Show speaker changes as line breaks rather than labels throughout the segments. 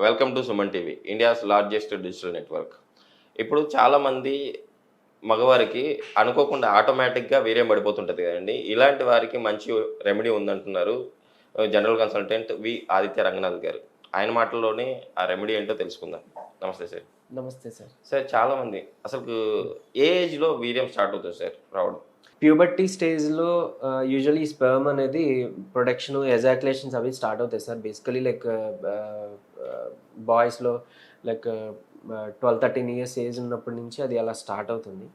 Welcome to Suman TV, India's largest digital network. ఇప్పుడు చాలామంది మగవారికి అనుకోకుండా ఆటోమేటిక్గా వీర్యం పడిపోతుంటుంది కదండి. ఇలాంటి వారికి మంచి రెమెడీ ఉందంటున్నారు జనరల్ కన్సల్టెంట్ వి ఆదిత్య రంగనాథ్ గారు. ఆయన మాటల్లోనే ఆ రెమెడీ ఏంటో తెలుసుకుందాం. నమస్తే సార్.
నమస్తే సార్.
సార్, చాలామంది అసలు ఏ ఏజ్లో వీర్యం స్టార్ట్ అవుతుంది సార్ రావడం?
ప్యూబర్టీ స్టేజ్లో యూజువల్లీ స్పెర్మ్ అనేది ప్రొడక్షన్ ఎజాక్యులేషన్స్ అవి స్టార్ట్ అవుతాయి సార్. బేసికలీ లైక్ బాయ్స్లో లైక్ 12-13 ఇయర్స్ ఏజ్ ఉన్నప్పటి నుంచి అది అలా స్టార్ట్ అవుతుంది.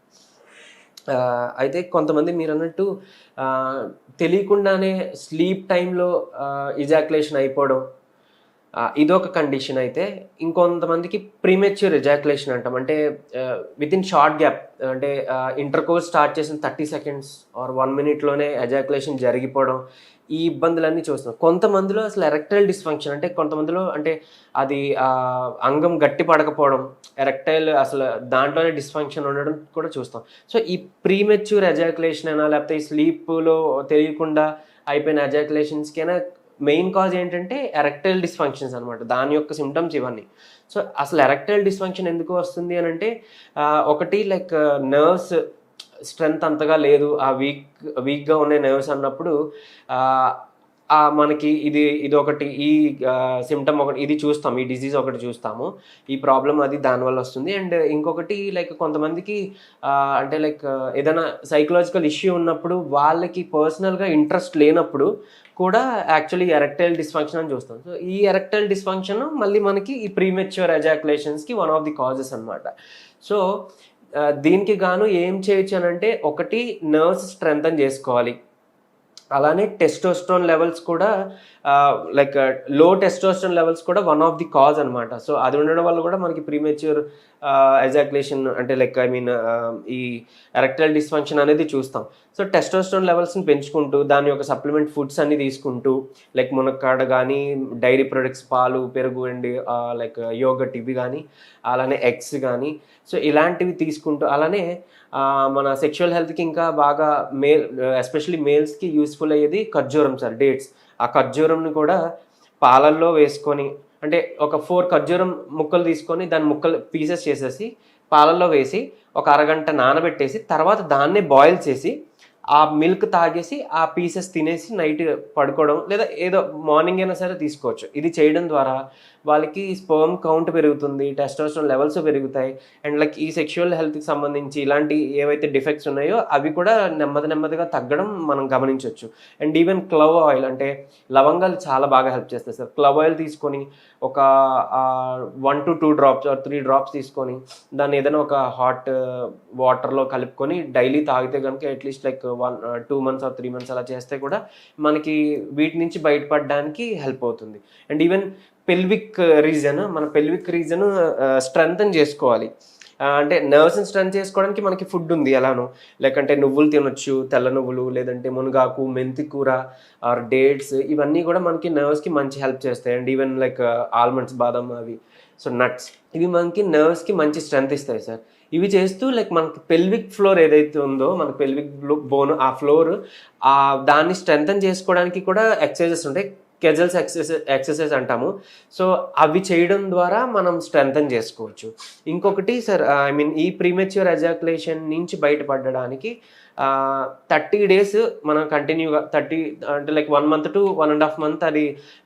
అయితే కొంతమంది మీరు అన్నట్టు తెలియకుండానే స్లీప్ టైంలో ఎజాక్యులేషన్ అయిపోవడం, ఇదొక కండిషన్. అయితే ఇంకొంతమందికి ప్రీమెచ్యూర్ ఎజాక్యులేషన్ అంటాం. అంటే వితిన్ షార్ట్ గ్యాప్, అంటే ఇంటర్ కోర్స్ స్టార్ట్ చేసిన 30 seconds ఆర్ 1 minute ఎజాక్యులేషన్ జరిగిపోవడం, ఈ ఇబ్బందులన్నీ చూస్తున్నాం. కొంతమందిలో అసలు ఎరెక్టైల్ డిస్ఫంక్షన్, అంటే కొంతమందిలో అంటే అది అంగం గట్టి పడకపోవడం, ఎరెక్టైల్ అసలు దాంట్లోనే డిస్ఫంక్షన్ ఉండడం కూడా చూస్తాం. సో ఈ ప్రీమెచ్యూర్ ఎజాక్యులేషన్ అయినా లేకపోతే ఈ స్లీప్లో తెలియకుండా అయిపోయిన ఎజాక్యులేషన్స్కి అయినా మెయిన్ కాజ్ ఏంటంటే ఎరెక్టైల్ డిస్ఫంక్షన్స్ అనమాట. దాని యొక్క సిమ్టమ్స్ ఇవన్నీ. సో అసలు ఎరెక్టైల్ డిస్ఫంక్షన్ ఎందుకు వస్తుంది అని అంటే, ఒకటి లైక్ నర్వ్స్ స్ట్రెంగ్త్ అంతగా లేదు, ఆ వీక్గా ఉన్న నర్వ్స్ అన్నప్పుడు మనకి ఇది ఒకటి, ఈ సిమ్టమ్ ఒకటి, ఇది చూస్తాం, ఈ డిజీజ్ ఒకటి చూస్తాము, ఈ ప్రాబ్లం అది దానివల్ల వస్తుంది. అండ్ ఇంకొకటి లైక్ కొంతమందికి అంటే లైక్ ఏదైనా సైకలాజికల్ ఇష్యూ ఉన్నప్పుడు వాళ్ళకి పర్సనల్గా ఇంట్రెస్ట్ లేనప్పుడు కూడా యాక్చువల్లీ ఎరెక్టైల్ డిస్ఫంక్షన్ అని చూస్తాం. సో ఈ ఎరెక్టైల్ డిస్ఫంక్షన్ మళ్ళీ మనకి ఈ ప్రీమెచ్యూర్ ఎజాక్యులేషన్స్కి వన్ ఆఫ్ ది కాజెస్ అనమాట. సో దీనికి గాను ఏం చేయొచ్చు అని అంటే, ఒకటి నర్వ్స్ స్ట్రెంగ్తన్ చేసుకోవాలి. అలానే టెస్టోస్టెరాన్ లెవెల్స్ కూడా లైక్ లో టెస్టోస్టెరాన్ లెవెల్స్ కూడా వన్ ఆఫ్ ది కాజ్ అనమాట. సో అది ఉండడం వల్ల కూడా మనకి ప్రీమెచ్యూర్ ఎజాక్యులేషన్ అంటే లైక్ ఈ ఎరెక్టైల్ డిస్ఫంక్షన్ అనేది చూస్తాం. సో టెస్టోస్టెరాన్ లెవెల్స్ని పెంచుకుంటూ దాని యొక్క సప్లిమెంట్ ఫుడ్స్ అన్ని తీసుకుంటూ, లైక్ మునక్కాడ కానీ, డైరీ ప్రొడక్ట్స్, పాలు, పెరుగు అండ్ లైక్ యోగట్ ఇవి కానీ, అలానే ఎగ్స్ కానీ, సో ఇలాంటివి తీసుకుంటూ, అలానే మన సెక్షువల్ హెల్త్కి ఇంకా బాగా ఎస్పెషల్లీ మేల్స్కి యూస్ఫుల్ అయ్యేది ఖర్జూరం సార్, డేట్స్. ఆ ఖర్జూరంని కూడా పాలల్లో వేసుకొని, అంటే ఒక 4 ఖర్జూరం ముక్కలు తీసుకొని దాని ముక్కలు పీసెస్ చేసేసి పాలల్లో వేసి ఒక అరగంట నానబెట్టేసి తర్వాత దాన్నే బాయిల్ చేసి ఆ మిల్క్ తాగేసి ఆ పీసెస్ తినేసి నైట్ పడుకోవడం, లేదా ఏదో మార్నింగ్ అయినా సరే తీసుకోవచ్చు. ఇది చేయడం ద్వారా వాళ్ళకి స్పర్మ్ కౌంట్ పెరుగుతుంది, టెస్టోస్టెరాన్ లెవెల్స్ పెరుగుతాయి. అండ్ లైక్ ఈ సెక్షువల్ హెల్త్కి సంబంధించి ఇలాంటి ఏవైతే డిఫెక్ట్స్ ఉన్నాయో అవి కూడా నెమ్మదిగా తగ్గడం మనం గమనించవచ్చు. అండ్ ఈవెన్ క్లవ్ ఆయిల్, అంటే లవంగాలు చాలా బాగా హెల్ప్ చేస్తాయి సార్. క్లవ్ ఆయిల్ తీసుకొని ఒక 1 to 2 drops ఆర్ 3 drops తీసుకొని దాన్ని ఏదైనా ఒక హాట్ వాటర్లో కలుపుకొని డైలీ తాగితే కనుక at least like 2 months or 3 months అలా చేస్తే కూడా మనకి వీటి నుంచి బయటపడడానికి హెల్ప్ అవుతుంది. And even pelvic reason strengthen చేసుకోవాలి. అంటే నర్వ్స్ని స్ట్రెంగ్ చేసుకోవడానికి మనకి ఫుడ్ ఉంది ఎలానో, లేకంటే నువ్వులు తినొచ్చు, తెల్ల నువ్వులు, లేదంటే మునగాకు, మెంతి కూర ఆర్ డేట్స్, ఇవన్నీ కూడా మనకి నర్వ్స్కి మంచి హెల్ప్ చేస్తాయి. అండ్ ఈవెన్ లైక్ ఆల్మండ్స్, బాదం అవి, సో నట్స్, ఇవి మనకి నర్వ్స్కి మంచి స్ట్రెంగ్త్ ఇస్తాయి సార్. ఇవి చేస్తూ లైక్ మనకి పెల్విక్ ఫ్లోర్ ఏదైతే ఉందో, మన పెల్విక్ బోన్, ఆ ఫ్లోర్ దాన్ని స్ట్రెంగ్తన్ చేసుకోవడానికి కూడా ఎక్సర్సైజెస్ ఉంటాయి. కెజల్స్ ఎక్సర్సైజ్ అంటాము. సో అవి చేయడం ద్వారా మనం స్ట్రెంగ్తన్ చేసుకోవచ్చు. ఇంకొకటి సార్, ఈ ప్రీమెచ్యూర్ ఎజాక్యులేషన్ నుంచి బయటపడడానికి 30 days మనం కంటిన్యూగా, 30 అంటే లైక్ 1 month to 1.5 months అది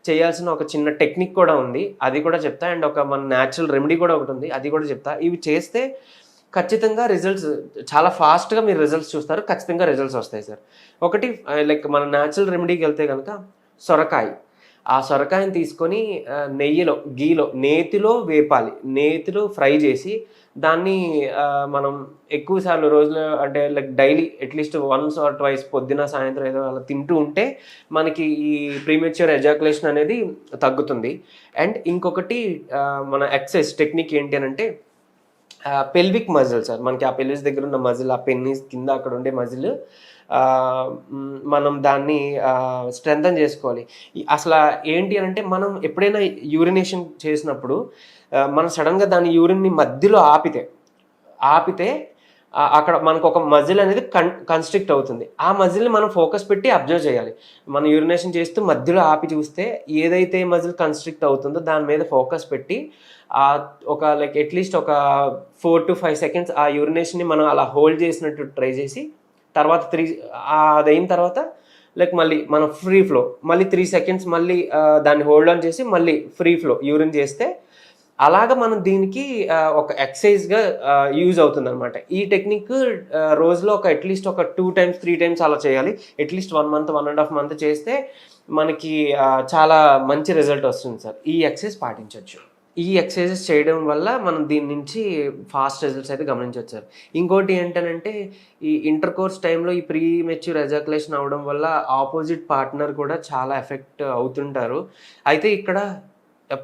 చేయాల్సిన ఒక చిన్న టెక్నిక్ కూడా ఉంది, అది కూడా చెప్తా. అండ్ ఒక మన న్యాచురల్ రెమెడీ కూడా ఒకటి ఉంది, అది కూడా చెప్తా. ఇవి చేస్తే ఖచ్చితంగా రిజల్ట్స్ చాలా ఫాస్ట్గా మీరు రిజల్ట్స్ చూస్తారు, ఖచ్చితంగా రిజల్ట్స్ వస్తాయి సార్. ఒకటి లైక్ మన న్యాచురల్ రెమెడీకి వెళ్తే కనుక సొరకాయ, ఆ సొరకాయని తీసుకొని గీలో నేతిలో వేపాలి, నేతిలో ఫ్రై చేసి దాన్ని మనం ఎక్కువసార్లు రోజులో, అంటే లైక్ డైలీ అట్లీస్ట్ 1 or 2 పొద్దున సాయంత్రం ఏదో అలా తింటూ ఉంటే మనకి ఈ ప్రీమెచ్యూర్ ఎజాక్యులేషన్ అనేది తగ్గుతుంది. అండ్ ఇంకొకటి మన ఎక్సర్సైజ్ టెక్నిక్ ఏంటి అని అంటే, పెల్విక్ మజిల్ సార్, మనకి ఆ పెల్విస్ దగ్గర ఉన్న మజిల్, ఆ పెన్నీస్ కింద అక్కడ ఉండే మజిల్, మనం దాన్ని స్ట్రెంగ్తన్ చేసుకోవాలి. అసలు ఏంటి అని అంటే, మనం ఎప్పుడైనా యూరినేషన్ చేసినప్పుడు మనం సడన్గా దాని యూరిన్ని మధ్యలో ఆపితే అక్కడ మనకు ఒక మజిల్ అనేది కన్స్ట్రిక్ట్ అవుతుంది. ఆ మజిల్ని మనం ఫోకస్ పెట్టి అబ్జర్వ్ చేయాలి. మనం యూరినేషన్ చేస్తూ మధ్యలో ఆపి చూస్తే ఏదైతే మజిల్ కన్స్ట్రిక్ట్ అవుతుందో దాని మీద ఫోకస్ పెట్టి ఒక లైక్ అట్లీస్ట్ ఒక 4 to 5 seconds ఆ యూరినేషన్ని మనం అలా హోల్డ్ చేసినట్టు ట్రై చేసి తర్వాత అదైన తర్వాత లైక్ మళ్ళీ మనం ఫ్రీ ఫ్లో మళ్ళీ 3 seconds మళ్ళీ దాన్ని హోల్డ్ ఆన్ చేసి మళ్ళీ ఫ్రీ ఫ్లో యూరిన్ చేస్తే అలాగ మనం దీనికి ఒక ఎక్సర్సైజ్గా యూజ్ అవుతుంది అనమాట. ఈ టెక్నిక్ రోజులో ఒక అట్లీస్ట్ ఒక 2 times 3 times అలా చేయాలి. అట్లీస్ట్ 1 month 1.5 month చేస్తే మనకి చాలా మంచి రిజల్ట్ వస్తుంది సార్. ఈ ఎక్సర్సైజ్ పాటించవచ్చు. ఈ ఎక్సర్సైజెస్ చేయడం వల్ల మనం దీని నుంచి ఫాస్ట్ రిజల్ట్స్ అయితే గమనించవచ్చు సార్. ఇంకోటి ఏంటంటే ఈ ఇంటర్ కోర్స్ టైంలో ఈ ప్రీ మెచ్యూర్ ఎజాకులేషన్ అవ్వడం వల్ల ఆపోజిట్ పార్ట్నర్ కూడా చాలా ఎఫెక్ట్ అవుతుంటారు. అయితే ఇక్కడ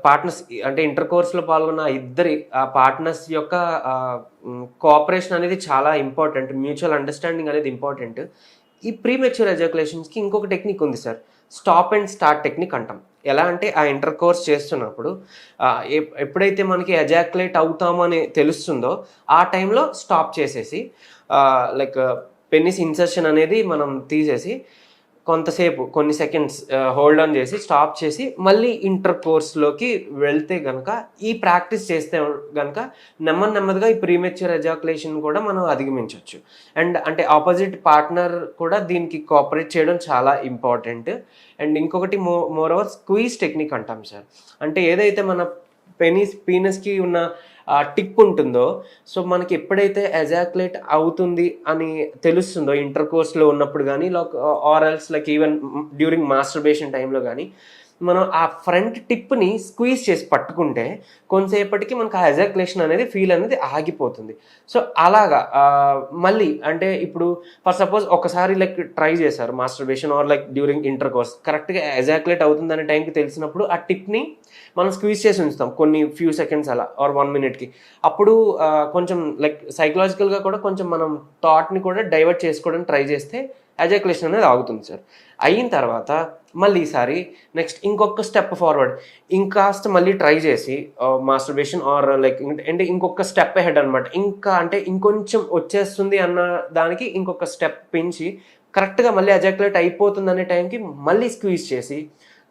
పార్ట్నర్స్ అంటే ఇంటర్ కోర్స్లో పాల్గొన్న ఇద్దరి పార్ట్నర్స్ యొక్క కోఆపరేషన్ అనేది చాలా ఇంపార్టెంట్. మ్యూచువల్ అండర్స్టాండింగ్ అనేది ఇంపార్టెంట్. ఈ ప్రీ మెచ్యూర్ ఎజాకులేషన్స్కి ఇంకొక టెక్నిక్ ఉంది sir, stop and start technique అంటాం. ఎలా అంటే ఆ ఇంటర్ కోర్స్ చేస్తున్నప్పుడు ఎప్పుడైతే మనకి ఎజాకులేట్ అవుతామని తెలుస్తుందో ఆ టైంలో స్టాప్ చేసేసి లైక్ పెనిస్ ఇన్సర్షన్ అనేది మనం తీసేసి కొంతసేపు కొన్ని సెకండ్స్ హోల్డ్ ఆన్ చేసి స్టాప్ చేసి మళ్ళీ ఇంటర్ కోర్స్లోకి వెళ్తే కనుక ఈ ప్రాక్టీస్ చేస్తే కనుక నెమ్మదిగా ఈ ప్రీమెచ్యూర్ ఎజాకులేషన్ కూడా మనం అధిగమించవచ్చు. అండ్ అంటే ఆపోజిట్ పార్ట్నర్ కూడా దీనికి కోఆపరేట్ చేయడం చాలా ఇంపార్టెంట్. అండ్ ఇంకొకటి మోర్ ఓవర్ స్క్వీజ్ టెక్నిక్ అంటాం సార్. అంటే ఏదైతే మన పీనస్కి ఉన్న టిప్ ఉంటుందో, సో మనకి ఎప్పుడైతే ఎజాకులేట్ అవుతుంది అని తెలుస్తుందో ఇంటర్ కోర్స్లో ఉన్నప్పుడు కానీ ఆర్ఎల్స్ లైక్ ఈవెన్ డ్యూరింగ్ మాస్టర్బేషన్ టైంలో కానీ మనం ఆ ఫ్రంట్ టిప్ని స్క్వీజ్ చేసి పట్టుకుంటే కొంతసేపటికి మనకు ఆ ఎజాకులేషన్ అనేది ఫీల్ అనేది ఆగిపోతుంది. సో అలాగా మళ్ళీ అంటే ఇప్పుడు ఫర్ సపోజ్ ఒకసారి లైక్ ట్రై చేశారు masturbation or like during intercourse, కరెక్ట్గా ఎజాకులేట్ అవుతుంది అనే టైంకి తెలిసినప్పుడు ఆ టిప్ని మనం స్క్వీజ్ చేసి ఉంచుతాం కొన్ని ఫ్యూ సెకండ్స్ అలా ఆర్ 1 minute. అప్పుడు కొంచెం లైక్ సైకలాజికల్గా కూడా కొంచెం మనం థాట్ని కూడా డైవర్ట్ చేసుకోవడానికి ట్రై చేస్తే ఎజాకులేషన్ అనేది ఆగుతుంది సార్. అయిన తర్వాత మళ్ళీ ఈసారి నెక్స్ట్ ఇంకొక స్టెప్ ఫార్వర్డ్ ఇంకాస్త మళ్ళీ ట్రై చేసి మాస్టర్బేషన్ ఆర్ లైక్ అంటే ఇంకొక స్టెప్ హెడ్ అనమాట. ఇంకా అంటే ఇంకొంచెం వచ్చేస్తుంది అన్న దానికి ఇంకొక స్టెప్ పెంచి కరెక్ట్గా మళ్ళీ ఎజాకులేట్ అయిపోతుంది అనే టైంకి మళ్ళీ స్క్వీజ్ చేసి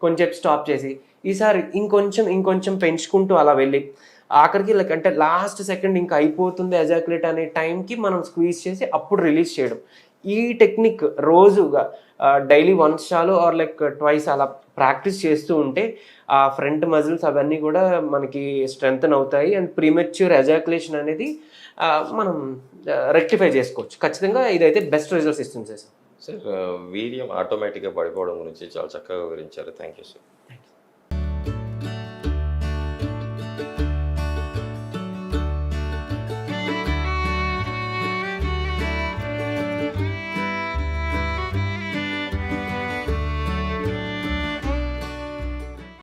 కొంచెం స్టాప్ చేసి ఈసారి ఇంకొంచెం పెంచుకుంటూ అలా వెళ్ళి ఆఖరికి లైక్ అంటే లాస్ట్ సెకండ్ ఇంకా అయిపోతుంది ఎజాకులేట్ అనే టైంకి మనం స్క్వీజ్ చేసి అప్పుడు రిలీజ్ చేయడం. ఈ టెక్నిక్ రోజుగా డైలీ 1 చాలు ఆర్ లైక్ 2 అలా ప్రాక్టీస్ చేస్తూ ఉంటే ఆ ఫ్రంట్ మజిల్స్ అవన్నీ కూడా మనకి స్ట్రెంగ్తన్ అవుతాయి అండ్ ప్రీమెచ్యూర్ ఎజాకులేషన్ అనేది మనం రెక్టిఫై చేసుకోవచ్చు. ఖచ్చితంగా ఇదైతే బెస్ట్ రిజల్ట్స్ ఇస్తుంది సార్.
సార్ వీర్యం ఆటోమేటిక్గా పడిపోవడం గురించి చాలా చక్కగా వివరించారు. Thank you sir.